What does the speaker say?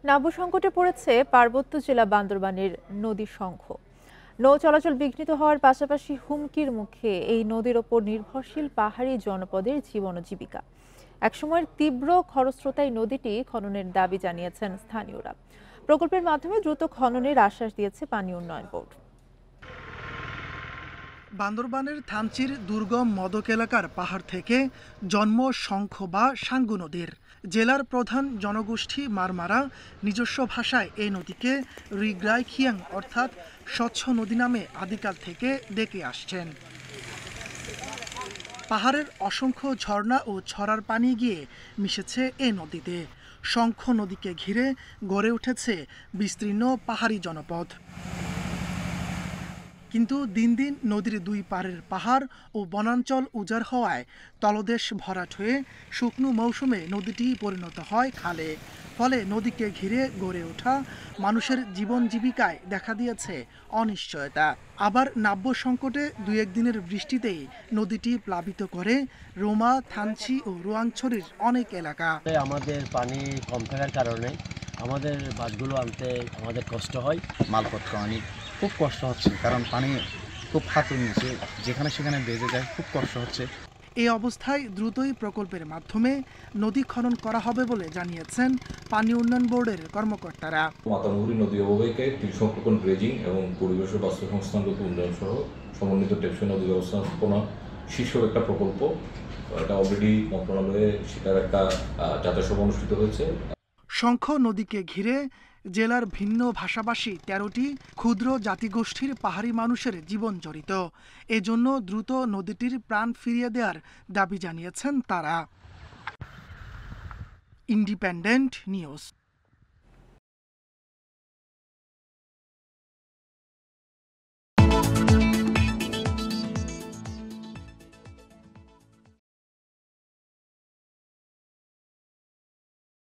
নাব্য সংকটে পড়েছে পার্বত্য জেলা বান্দরবানের নদী শঙ্খ। নৌ চলাচল বিঘ্নিত হওয়ার পাশাপাশি হুমকির মুখে এই নদীর ওপর নির্ভরশীল পাহাড়ি জনপদের জীবন ও জীবিকা। একসময়ের তীব্র খরস্রোতায় নদীটি খননের দাবি জানিয়েছেন স্থানীয়রা। প্রকল্পের মাধ্যমে দ্রুত খননের আশ্বাস দিয়েছে পানি উন্নয়ন বোর্ড। বান্দরবানের থানচির দুর্গম মদক এলাকার পাহাড় থেকে জন্ম শঙ্খ বা সাঙ্গু নদীর। জেলার প্রধান জনগোষ্ঠী মারমারা নিজস্ব ভাষায় এই নদীকে রিগ্রাই খিয়াং অর্থাৎ স্বচ্ছ নদী নামে আদিকাল থেকে ডেকে আসছেন। পাহাড়ের অসংখ্য ঝর্ণা ও ছড়ার পানি গিয়ে মিশেছে এই নদীতে। শঙ্খ নদীকে ঘিরে গড়ে উঠেছে বিস্তীর্ণ পাহাড়ি জনপদ। কিন্তু দিন দিন নদীর দুই পাড়ের পাহাড় ও বনাঞ্চল উজাড় হওয়ায় তলদেশ ভরাট হয়ে শুকনো মৌসুমে নদীটি পরিণত হয় খালে। ফলে নদীকে ঘিরে গড়ে ওঠা মানুষের জীবন জীবিকায় দেখা দিয়েছে অনিশ্চয়তা। আবার নাব্য সংকটে দুই একদিনের বৃষ্টিতেই নদীটি প্লাবিত করে রোমা, থানচি ও রোয়াংছড়ির অনেক এলাকা। আমাদের পানি কম থাকার কারণে আমাদের বাসগুলো আনতে আমাদের কষ্ট হয়। মালপত্র আনি খুব কষ্ট হচ্ছে, কারণ পানি খুব হাতের নিচে, যেখানে সেখানে বেজে যায়, খুব কষ্ট হচ্ছে। এই অবস্থায় দ্রুতই প্রকল্পের মাধ্যমে নদী খনন করা হবে বলে জানিয়েছেন পানি উন্নয়ন বোর্ডের কর্মকর্তারা। মাতামুহুরী নদী অববাহিকায় তীর সংরক্ষণ, ড্রেজিং এবং পরিবেশ ও বাস্তুসংস্থানগত উন্নয়ন সহ সমন্বিত টেকসই নদী ব্যবস্থাপনা শীর্ষক একটা প্রকল্প। এটা অলরেডি মন্ত্রণালয়ে সেটার একটা যাত্রা সভা অনুষ্ঠিত হয়েছে। শঙ্খ নদীকে ঘিরে জেলার ভিন্ন ভাষাভাষী ১৩টি ক্ষুদ্র জাতিগোষ্ঠীর পাহাড়ি মানুষের জীবন জড়িত। এজন্য দ্রুত নদীটির প্রাণ ফিরিয়ে দেওয়ার দাবি জানিয়েছেন তারা। Independent news.